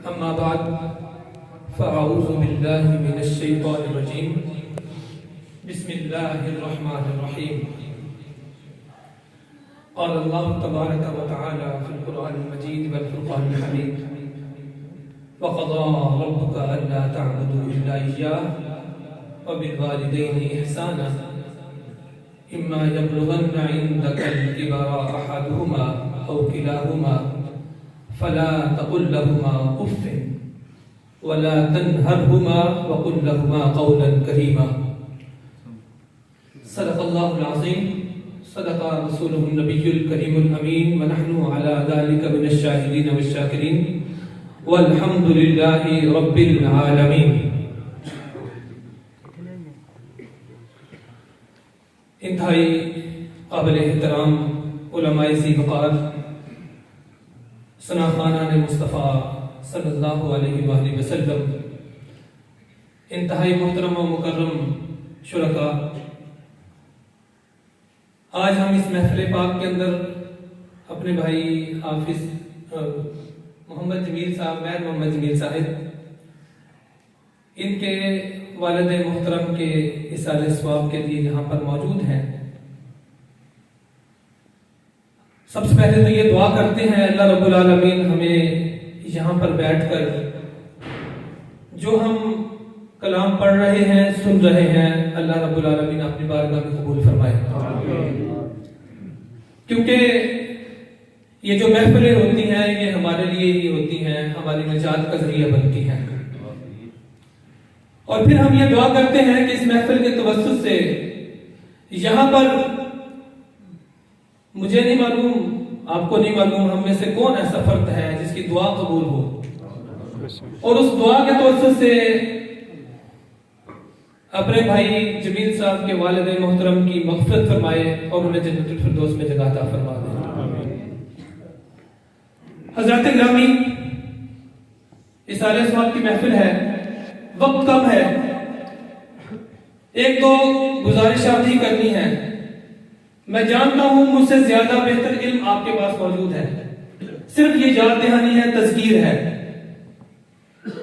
أما بعد فأعوذ بالله من الشيطان الرجيم بسم الله الرحمن الرحيم قال الله تبارك وتعالى في القرآن المجيد والفرقان الحميد وقضى ربك ألا تعبدوا إلا إياه وبالوالدين إحسانا إما يبلغن عندك الكبر أحدهما أو كلاهما فلا تقل لهما أف ولا تنهرهما وقل لهما قولا كريما صدق الله العظيم صدق رسوله النبي الكريم الأمين ونحن على ذلك من الشاهدين والشاكرين والحمد لله رب العالمين. انتہائی قابل احترام علماء ذی وقار ثنا خوانان مصطفیٰ صلی اللہ علیہ وآلہ وسلم، انتہائی محترم و مکرم شرکاء، آج ہم اس محفل پاک کے اندر اپنے بھائی حافظ محمد جمیل صاحب، میر محمد جمیل صاحب، ان کے والد محترم کے اصالہ ثواب کے لیے یہاں پر موجود ہیں. سب سے پہلے تو یہ دعا کرتے ہیں اللہ رب العالمین ہمیں یہاں پر بیٹھ کر جو ہم کلام پڑھ رہے ہیں، سن رہے ہیں، اللہ رب العالمین اپنی بارگاہ میں قبول فرمائے. کیونکہ یہ جو محفلیں ہوتی ہیں یہ ہمارے لیے ہی ہوتی ہیں، ہماری نجات کا ذریعہ بنتی ہیں. اور پھر ہم یہ دعا کرتے ہیں کہ اس محفل کے توسط سے یہاں پر مجھے نہیں معلوم، آپ کو نہیں معلوم، ہم میں سے کون ایسا فرد ہے جس کی دعا قبول ہو، اور اس دعا کے توسط سے اپنے بھائی جمیل صاحب کے والد محترم کی مغفرت فرمائے اور انہیں جنت الفردوس میں جگہ عطا فرما دے. حضرات گرامی، اصالہ ثواب کی محفل ہے، وقت کم ہے، ایک دو گزارشات ہی کرنی ہے. میں جانتا ہوں مجھ سے زیادہ بہتر علم آپ کے پاس موجود ہے، صرف یہ یاد دہانی ہے، تذکیر ہے.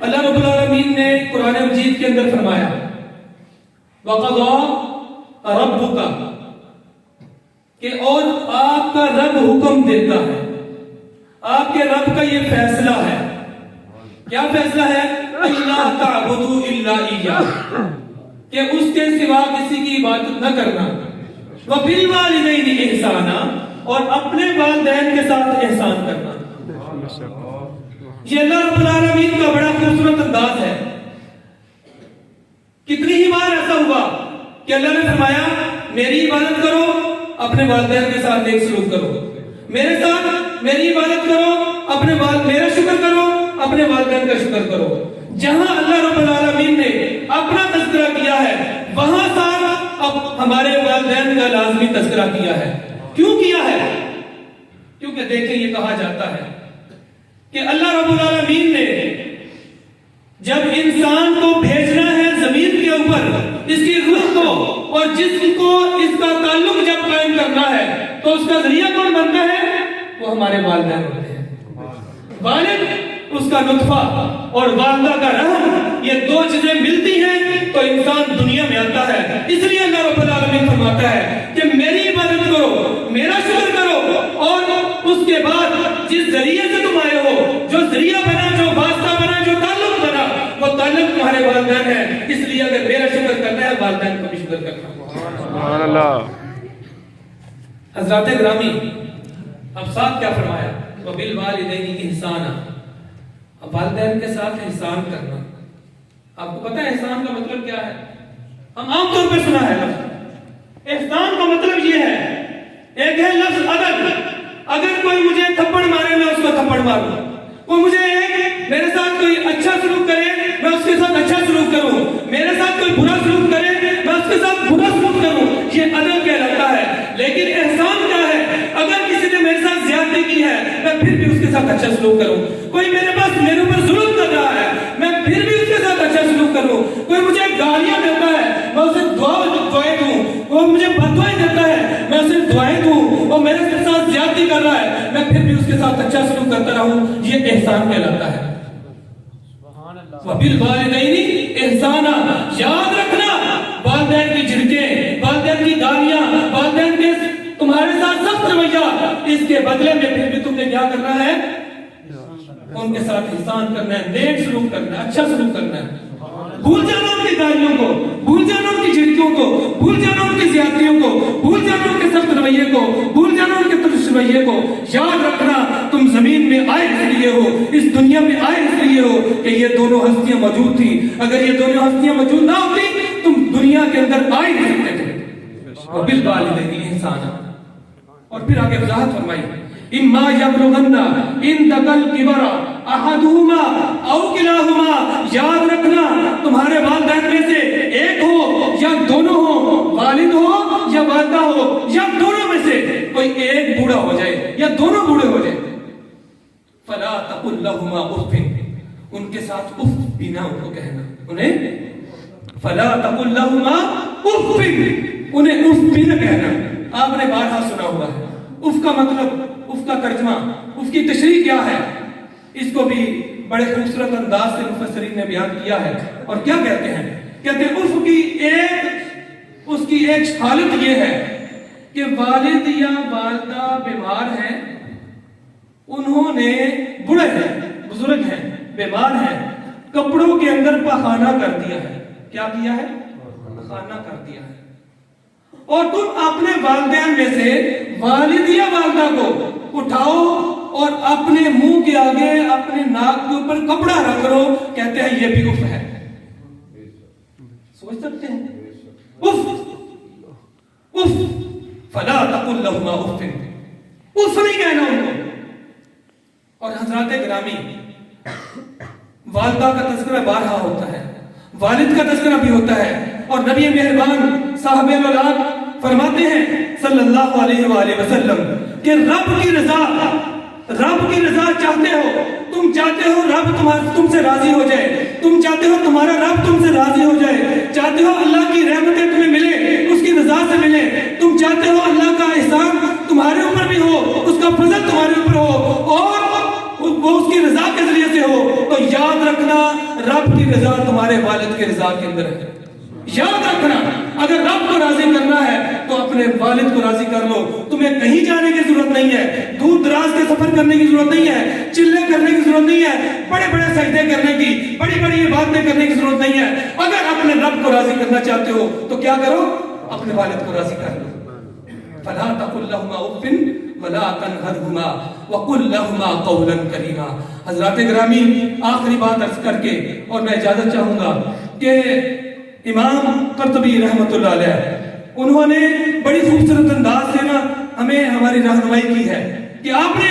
اللہ رب العالمین نے قرآن مجید کے اندر فرمایا وَقَضَى رَبُّكَ، کہ اور آپ کا رب حکم دیتا ہے، آپ کے رب کا یہ فیصلہ ہے. کیا فیصلہ ہے؟ أَلَّا تَعْبُدُوا إِلَّا إِيَّاهُ، کہ اس کے سوا کسی کی عبادت نہ کرنا. وَبِالْوَالِدَيْنِ إِحْسَانًا، اور اپنے والدین کے ساتھ احسان کرنا. یہ اللہ رب العالمین کا بڑا خوبصورت انداز ہے. کتنی ہی بار ایسا ہوا کہ اللہ نے فرمایا میری عبادت کرو، اپنے والدین کے ساتھ نیک سلوک کرو، میرے ساتھ میری عبادت کرو، میرا شکر کرو، اپنے والدین کا شکر کرو. جہاں اللہ رب العالمین نے اپنا تذکرہ کیا ہے وہاں ساتھ اب ہمارے والدین کا لازمی تذکرہ کیا ہے. کیوں کیا ہے؟ کیونکہ دیکھیں یہ کہا جاتا ہے کہ اللہ رب العالمین نے جب انسان کو بھیجنا ہے زمین کے اوپر، اس کی روح کو اور جسم کو اس کا تعلق جب قائم کرنا ہے تو اس کا ذریعہ کون بنتا ہے؟ وہ ہمارے والدین ہوتے ہیں. والد اس کا نطفہ اور والدہ کا رحم، یہ دو چیزیں ملتی ہیں تو انسان دنیا میں آتا ہے. اس لیے اللہ رب العالمین فرماتا ہے کہ میری عبادت کرو، میرا شکر کرو، اور اس کے بعد جس ذریعے سے تم آئے ہو، جو ذریعہ بنا، جو واسطہ بنا، جو تعلق بنا، وہ تعلق تمہارے والدین ہے. اس لیے اگر میرا شکر کرنا ہے والدین کو بھی شکر کرنا. سبحان اللہ. حضرات گرامی، اب ساتھ کیا فرمایا؟ وَبِالْوَالِدَيْنِ إِحْسَانًا، والدین کے ساتھ احسان کرنا. آپ کو پتہ ہے احسان کا مطلب کیا ہے؟ ہم عام طور پر سنا ہے لفظ احسان کا مطلب یہ ہے، ایک ہے لفظ عدل، اگر کوئی مجھے تھپڑ مارے میں اس کو تھپڑ ماروں، کوئی مجھے میرے ساتھ کوئی اچھا سلوک کرے میں اس کے ساتھ اچھا سلوک کروں، میرے ساتھ کوئی برا سلوک کرے میں اس کے ساتھ برا سلوک کروں، یہ عدل کہلاتا ہے. لیکن احسان کیا ہے؟ اگر کسی نے میرے ساتھ زیادتی کی ہے میں پھر بھی اس کے ساتھ اچھا سلوک کروں. کوئی میرے اوپر ظلم کر رہا ہے میں پھر بھی اس کے ساتھ اچھا سلوک کروں. کوئی مجھے گالیاں دیتا ہے میں اسے دعائیں دوں. کوئی مجھے بددعائیں دیتا ہے میں اسے دعائیں دوں. اور میرے ساتھ زیادتی کر رہا ہے میں پھر بھی اس کے ساتھ اچھا سلوک کرتا رہوں. یہ احسان کہلاتا ہے. वबिलवालिदैनि इहसाना। याद रखना, वालिदैन की झिड़कें, वालिदैन की गालियां, वालिदैन के तुम्हारे साथ सख्त रवैया, इसके बदले में फिर भी तुमने क्या करना है? उनके साथ एहसान करना है, नेक सलूक करना है, अच्छा सलूक करना है। भूल जाना उनकी गालियों को, भूल जाना उनकी झिड़कियों को, भूल जाना उनकी ज्यादतियों को, भूल जाना उनके सख्त रवैये को, भूल जाना उनके तुच्छ रवैये को। याद रखना, तुम जमीन में आए इसलिए हो, इस दुनिया में आए इसलिए हो कि ये दोनों हस्तियां मौजूद थी। अगर ये दोनों हस्तियां मौजूद ना होती, तुम दुनिया के अंदर आ ही नहीं सकते थे। वबिलवालिदैनि इहसाना। और फिर आगे वजाहत फरमाई, इम्मा यबलुगन्ना इंदकल किबरा अहदुहुमा औ किलाहुमा। याद रखना, तुम्हारे वालिदैन में से एक हो या दोनों हो, वालिद हो या वालिदा हो, या दोनों में से कोई एक बूढ़ा हो जाए या दोनों बूढ़े हो जाए, फला तकुल लहुमा उफ़्फ़िन। उनके साथ उफ भी ना उनको कहना, उन्हें फला तकुल लहुमा उफ़्फ़िन, उन्हें उफ भी ना कहना। आपने बारहा सुना हुआ है उफ का मतलब, उफ का तर्जमा, उफ की तशरीह क्या है, इसको भी बड़े खूबसूरत अंदाज से मुफस्सरीन ने बयान किया है। और क्या कहते हैं? कहते हैं उफ की उसकी एक हालत ये है कि वालिद या वालिदा बीमार हैं, उन्होंने बुढ़े हैं, बुजुर्ग हैं, बीमार हैं, कपड़ों के अंदर पखाना कर दिया है। क्या किया है? पखाना कर दिया है। और तुम अपने वालिदैन में से वालिद या वालिदा को उठाओ और अपने मुंह के आगे, अपने नाक के ऊपर कपड़ा रख लो, कहते हैं ये भी उफ है। सोच सकते हैं? उफ उफ, फला तकुल लहुमा उफ़्फ़िन, उफ नहीं कहना उनको। और हज़रात गिरामी, वालिदा का तज़किरा बारहा होता है, वालिद का तज़किरा भी होता है। और नबी मेहरबान साहिबे औलाद फरमाते हैं सल्लल्लाहु अलैहि वसल्लम कि रब की रजा चाहते हो, तुम चाहते हो रब तुमसे राजी हो जाए, तुम चाहते हो तुम्हारा रब तुमसे राजी हो जाए, चाहते हो अल्लाह की रहमतें तुम्हें मिले, उसकी रजा से मिले, तुम चाहते हो अल्लाह का एहसान तुम्हारे ऊपर भी हो, उसका फजल तुम्हारे ऊपर हो और वो उसकी रजा के जरिए से हो, तो याद रखना रब की रजा तुम्हारे वालिद की रजा के अंदर है। याद रखना, अगर रब को राजी करना है तो अपने वालिद को राजी कर लो। तुम्हें कहीं जाने की जरूरत नहीं है, दूर दराज के सफर करने की जरूरत नहीं है, चिल्ले करने की जरूरत नहीं है, बड़े बड़े सजदे करने की, बड़ी बड़ी इबादतें करने की जरूरत नहीं है। अगर अपने रब को राजी करना चाहते हो तो क्या करो? अपने वालिद को राजी कर लो। फला तकुल लहुमा उफ़्फ़िन वला तनहरहुमा वकुल लहुमा कौलन करीमा। हज़रात गिरामी, आखिरी बात अर्ज करके और मैं इजाजत चाहूंगा कि इमाम क़ुरतुबी रहमतुल्लाह अलैह, उन्होंने बड़ी खूबसूरत अंदाज से ना हमें हमारी रहनुमाई की है कि आपने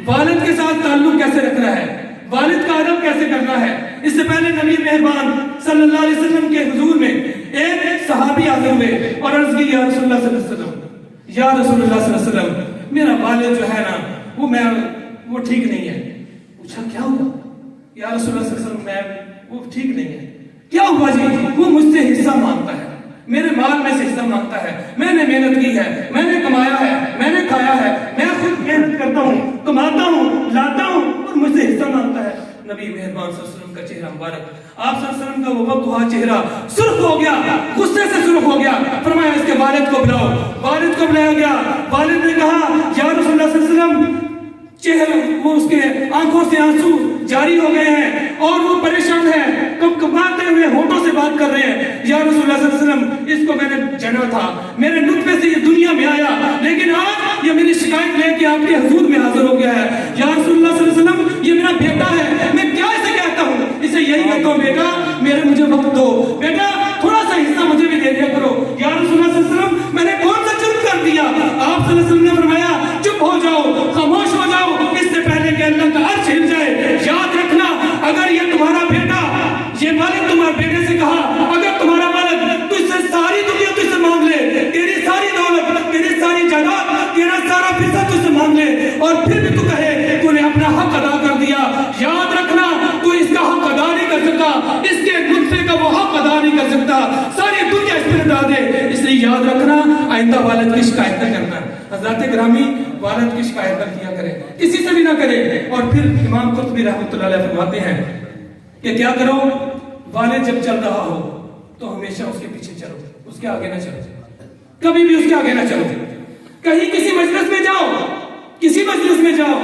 वालिद के साथ ताल्लुक कैसे रखना है, वालिद का अदब कैसे करना है। इससे पहले नबी मेहरबान सल्लल्लाहु अलैहि वसल्लम के हुजूर में एक सहाबी हाजिर हुए और अर्ज की, या रसूलुल्लाह सल्लल्लाहु अलैहि वसल्लम, या रसूलुल्लाह सल्लल्लाहु अलैहि वसल्लम, मेरा वालिद जो है ना वो ठीक नहीं है। पूछा क्या हुआ? या रसूलुल्लाह सल्लल्लाहु अलैहि वसल्लम वो ठीक नहीं है। क्या हुआ जी? वो मुझसे हिस्सा मांगता है, मेरे माल में से हिस्सा मांगता है, मैंने मेहनत की है, मैंने कमाया है, मैंने खाया है, मैं खुद मेहनत करता हूँ, कमाता हूँ, लाता हूँ और मुझसे हिस्सा मांगता है। नबी मेहरबान सल्लल्लाहु अलैहि वसल्लम का चेहरा मुबारक, आप सल्लल्लाहु अलैहि वसल्लम का वो वक्त हुआ चेहरा सुर्ख हो गया, गुस्से से सुर्ख हो गया। फरमाया इसके वालिद को बुलाओ। वालिद को बुलाया गया। वालिद ने कहा, या रसूलुल्लाह सल्लल्लाहु अलैहि वसल्लम, चेहरे वो उसके आंखों से आंसू जारी हो गए हैं और वो परेशान है, कपकपाते हुए होठों से बात कर रहे हैं। या रसूलुल्लाह सल्लल्लाहु अलैहि वसल्लम, इसको मैंने जना था, मेरे नुत्फे से ये दुनिया में आया, लेकिन आज ये मेरी शिकायत लेके आपके हुजूर में हाजिर हो गया है। या रसूलुल्लाह सल्लल्लाहु अलैहि वसल्लम, ये मेरा बेटा है, मैं क्या इसे कहता हूँ? इसे यही कहता हूँ, बेटा मेरे मुझे वक्त दो, बेटा थोड़ा सा हिस्सा मुझे भी दे दिया करो। या रसूलुल्लाह सल्लल्लाहु अलैहि वसल्लम, मैंने कौन सा जुर्म कर दिया? आप सल्लल्लाहु अलैहि वसल्लम ने फरमाया, चुप हो जाओ, खामोश हो जाओ, इससे पहले कि अल्लाह का अर्श हिल जाए। याद रखना, अगर ये तुम्हारा बेटा, ये वालिद तुम्हारे बेटे से कहा, अगर तुम्हारा वालिद तुझसे सारी दुनिया तुझसे मांग ले, तेरी सारी दौलत, तेरी सारी जायदाद, तेरा सारा पैसा तुझसे मांग ले, और फिर भी तू कहे तूने अपना हक अदा कर दिया, याद रखना तू इसका हक अदा नहीं कर सकता, इसके नुत्फे का वो हक अदा नहीं कर सकता, सारी दुनिया इस पर लौटा दे। इसलिए याद रखना, आइंदा वालिद की शिकायत न करना। हज़रात गिरामी, वालिद की शिकायत न किया करें, किसी से भी ना करें। और फिर इमाम क़ुरतुबी रहमतुल्लाह अलैह फरमाते हैं کہ کیا کرو، والد جب چل رہا ہو تو ہمیشہ اس کے پیچھے چلو، اس کے آگے نہ چلو، کبھی بھی اس کے آگے نہ چلو۔ کہیں کسی مجلس میں جاؤ، کسی مجلس میں جاؤ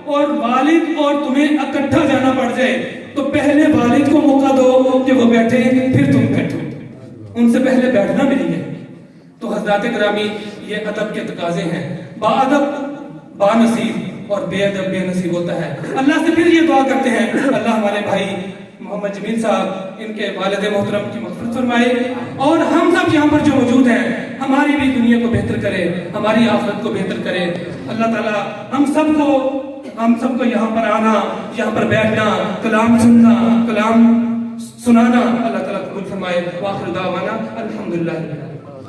اور والد اور تمہیں اکٹھا جانا پڑ جائے تو پہلے والد کو موقع دو کہ وہ بیٹھے، پھر تم بیٹھو، ان سے پہلے بیٹھنا بھی نہیں ہے۔ تو حضرات گرامی، یہ ادب کے تقاضے ہیں۔ با ادب با نصیب اور بے ادب بے نصیب ہوتا ہے۔ اللہ سے پھر یہ دعا کرتے ہیں اللہ ہمارے بھائی محمد جمیل صاحب، ان کے والد محترم کی مغفرت فرمائے، اور ہم سب یہاں پر جو موجود ہیں ہماری بھی دنیا کو بہتر کرے، ہماری آخرت کو بہتر کرے۔ اللہ تعالیٰ ہم سب کو یہاں پر آنا، یہاں پر بیٹھنا، کلام سننا، کلام سنانا اللہ تعالیٰ قبول فرمائے۔ وآخر دعوانا الحمدللہ۔